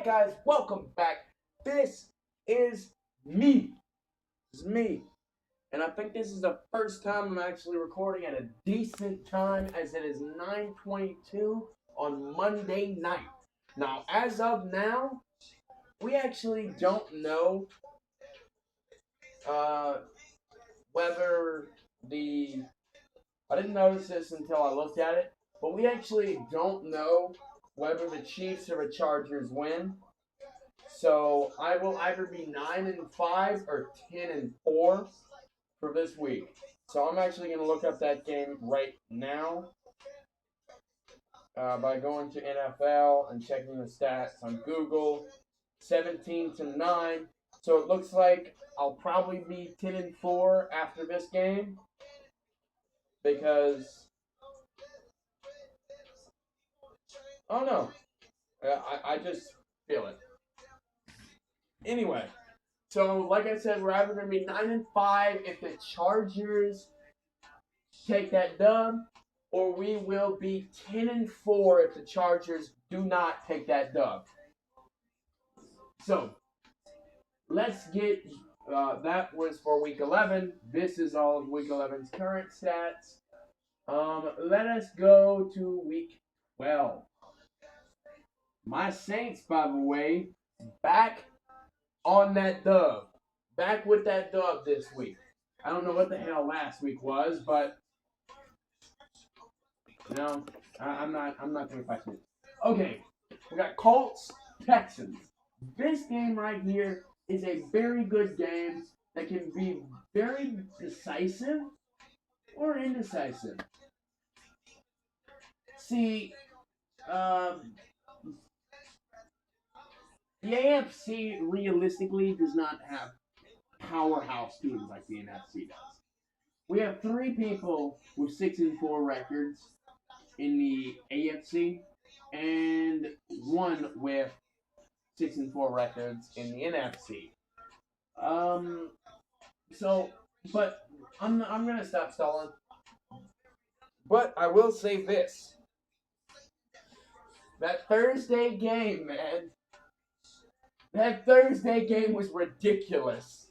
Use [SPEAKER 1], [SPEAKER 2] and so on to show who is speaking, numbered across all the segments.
[SPEAKER 1] guys, welcome back. This is me. This is me. And I think this is the first time I'm actually recording at a decent time, as it is 9:22 on Monday night. Now, as of now, we actually don't know uh, whether the... I didn't notice this until I looked at it, but we actually don't know whether the Chiefs or the Chargers win. So I will either be 9-5 or 10-4 for this week. So I'm actually going to look up that game right now by going to NFL and checking the stats on Google. 17-9. So it looks like I'll probably be 10-4 after this game because oh no, I just feel it. Anyway, so like I said, we're either going to be 9-5 if the Chargers take that dub, or we will be 10-4 if the Chargers do not take that dub. So let's get that was for week 11. This is all of week 11's current stats. Let us go to week 12. My Saints, by the way, back on that dub. Back with that dub this week. I don't know what the hell last week was, but no, I'm not going to question it. Okay, we got Colts Texans. This game right here is a very good game that can be very decisive or indecisive. See, the AFC realistically does not have powerhouse teams like the NFC does. We have three people with 6-4 records in the AFC and one with 6-4 records in the NFC. But I'm gonna stop stalling. But I will say this: that Thursday game, man. That Thursday game was ridiculous.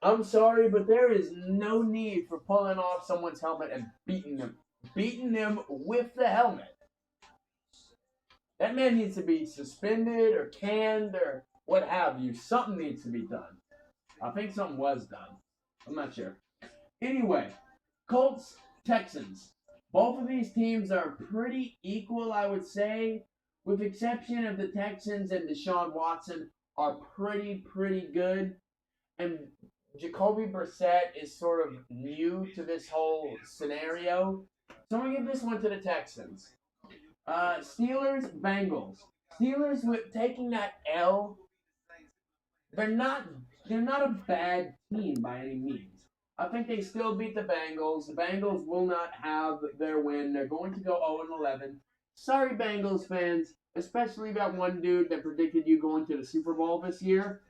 [SPEAKER 1] I'm sorry, but there is no need for pulling off someone's helmet and beating them with the helmet. That man needs to be suspended or canned or what have you. Something needs to be done. I think something was done. I'm not sure. Anyway, Colts Texans. Both of these teams are pretty equal, I would say, with exception of the Texans and Deshaun Watson are pretty good. And Jacoby Brissett is sort of new to this whole scenario. So I'm going to give this one to the Texans. Steelers, Bengals. Steelers with taking that L. They're not a bad team by any means. I think they still beat the Bengals. The Bengals will not have their win. They're going to go 0-11. Sorry, Bengals fans, especially that one dude that predicted you going to the Super Bowl this year.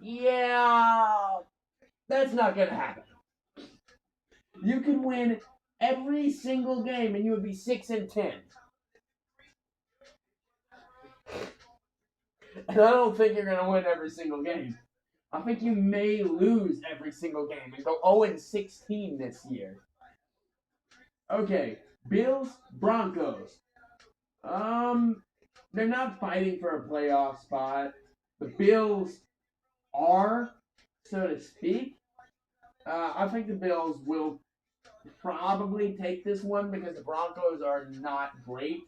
[SPEAKER 1] Yeah, that's not going to happen. You can win every single game and you would be 6-10. And I don't think you're going to win every single game. I think you may lose every single game and go 0-16 this year. Okay, Bills, Broncos. They're not fighting for a playoff spot. The Bills are, so to speak. I think the Bills will probably take this one because the Broncos are not great.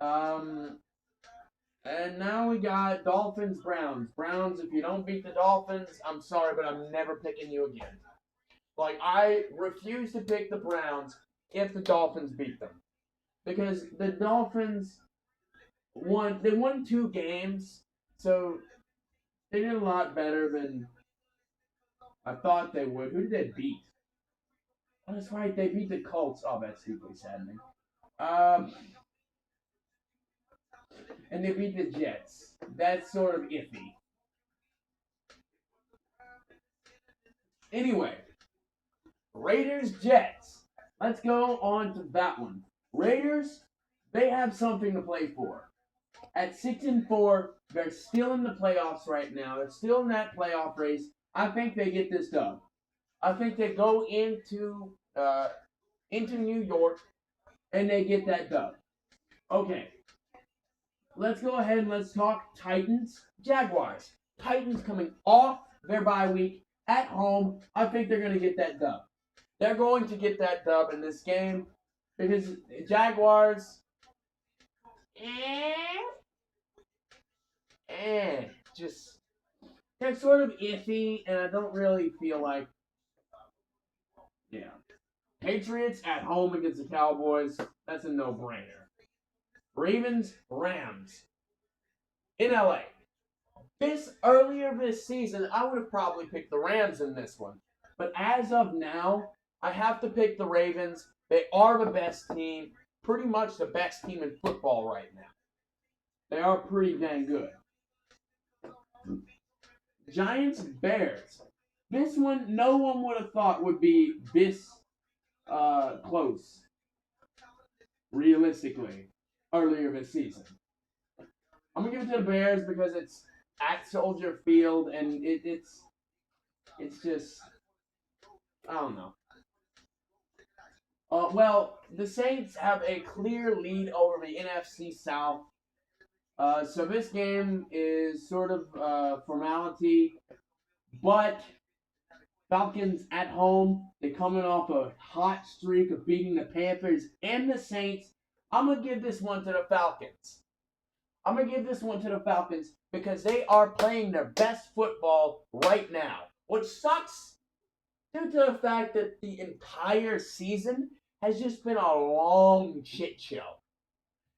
[SPEAKER 1] And now we got Dolphins, Browns. Browns, if you don't beat the Dolphins, I'm sorry, but I'm never picking you again. Like, I refuse to pick the Browns if the Dolphins beat them. Because the Dolphins won 2 games, so they did a lot better than I thought they would. Who did they beat? Oh, that's right, they beat the Colts. Oh, that's stupidly saddening. And they beat the Jets. That's sort of iffy. Anyway, Raiders, Jets. Let's go on to that one. Raiders, they have something to play for. At 6-4, they're still in the playoffs right now. They're still in that playoff race. I think they get this done. I think they go into New York and they get that done. Okay, let's go ahead and let's talk Titans, Jaguars. Titans coming off their bye week at home. I think they're going to get that dub. They're going to get that dub in this game because Jaguars, just they're sort of iffy, and I don't really feel like, yeah. Patriots at home against the Cowboys. That's a no-brainer. Ravens, Rams in LA. Earlier this season, I would have probably picked the Rams in this one. But as of now, I have to pick the Ravens. They are the best team, pretty much the best team in football right now. They are pretty dang good. Giants, Bears. This one, no one would have thought would be this close, realistically, earlier this season. I'm going to give it to the Bears because it's at Soldier Field, and it's just, I don't know. Well, the Saints have a clear lead over the NFC South. So this game is sort of formality, but Falcons at home. They're coming off a hot streak of beating the Panthers and the Saints. I'm going to give this one to the Falcons. Because they are playing their best football right now, which sucks due to the fact that the entire season has just been a long shit show.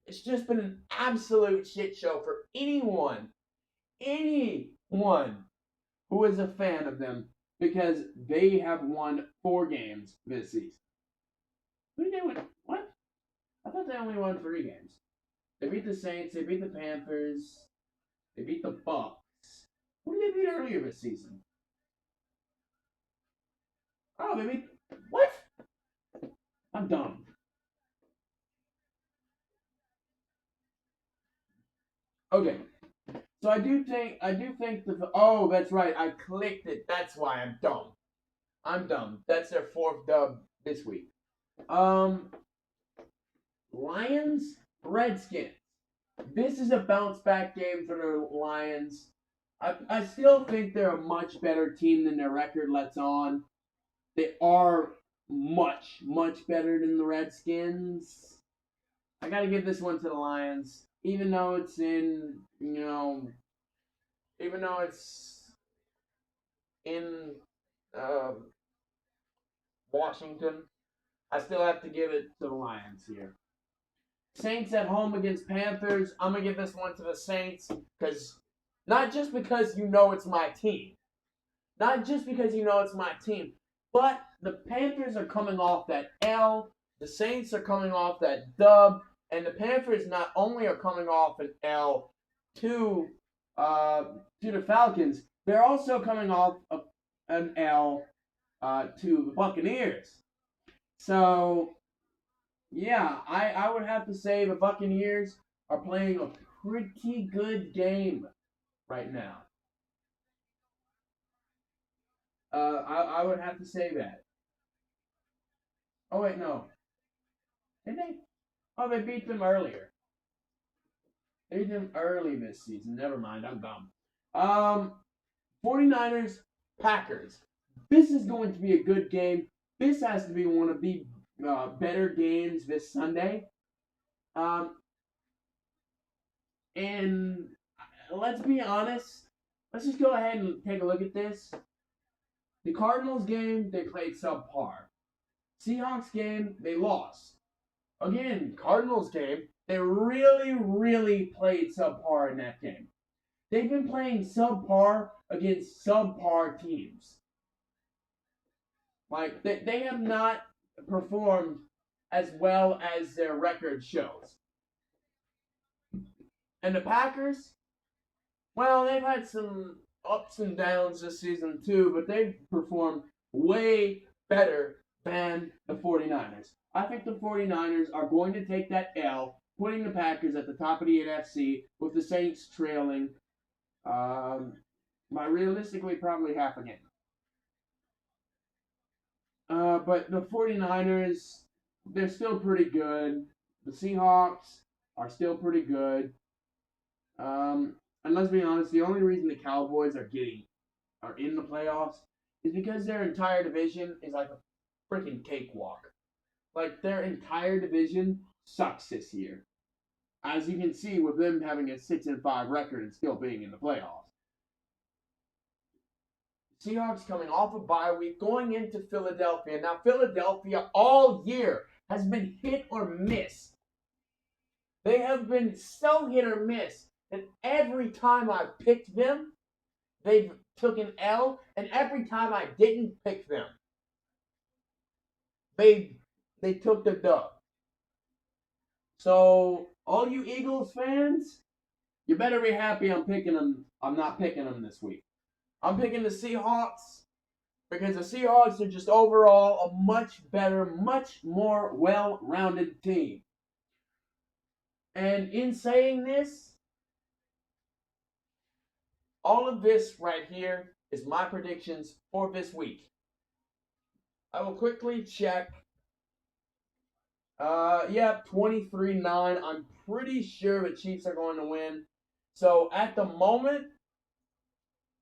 [SPEAKER 1] It's just been an absolute shit show for anyone who is a fan of them, because they have won 4 games this season. Who did they win? What? I thought they only won 3 games. They beat the Saints, they beat the Panthers, they beat the Bucks. Who did they beat earlier this season? Oh, they beat... What? I'm dumb. Okay. So I do think the... Oh, that's right. I clicked it. That's why I'm dumb. That's their 4th dub this week. Lions, Redskins. This is a bounce back game for the Lions. I still think they're a much better team than their record lets on. They are much, much better than the Redskins. I gotta give this one to the Lions. Even though it's in, Washington, I still have to give it to the Lions here. Saints at home against Panthers. I'm going to give this one to the Saints, because not just because it's my team. But the Panthers are coming off that L. The Saints are coming off that dub. And the Panthers not only are coming off an L to the Falcons, they're also coming off an L to the Buccaneers. So... yeah, I would have to say the Buccaneers are playing a pretty good game right now. I would have to say that. Oh, wait, no. Did they? Oh, they beat them earlier. They beat them early this season. Never mind, I'm dumb. 49ers, Packers. This is going to be a good game. This has to be one of the better games this Sunday. And let's be honest. Let's just go ahead and take a look at this. The Cardinals game, they played subpar. Seahawks game, they lost. Again, Cardinals game, they really, really played subpar in that game. They've been playing subpar against subpar teams. Like, they have not performed as well as their record shows. And the Packers, well, they've had some ups and downs this season too, but they've performed way better than the 49ers. I think the 49ers are going to take that L putting the Packers at the top of the NFC with the Saints trailing by realistically probably half a game. But the 49ers, they're still pretty good. The Seahawks are still pretty good. And let's be honest, the only reason the Cowboys are in the playoffs is because their entire division is like a freaking cakewalk. Like their entire division sucks this year. As you can see with them having a 6-5 record and still being in the playoffs. Seahawks coming off a bye week, going into Philadelphia. Now, Philadelphia all year has been hit or miss. They have been so hit or miss that every time I picked them, they took an L, and every time I didn't pick them, they took the dub. So, all you Eagles fans, you better be happy I'm picking them. I'm not picking them this week. I'm picking the Seahawks because the Seahawks are just overall a much better, much more well-rounded team. And in saying this, all of this right here is my predictions for this week. I will quickly check. 23-9. I'm pretty sure the Chiefs are going to win. So at the moment,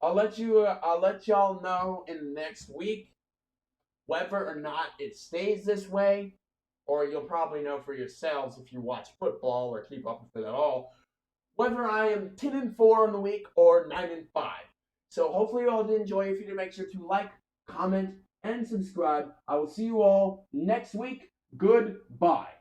[SPEAKER 1] I'll let y'all know in the next week whether or not it stays this way, or you'll probably know for yourselves if you watch football or keep up with it at all, whether I am 10-4 on the week or 9-5. So hopefully you all did enjoy. If you did, make sure to like, comment, and subscribe. I will see you all next week. Goodbye.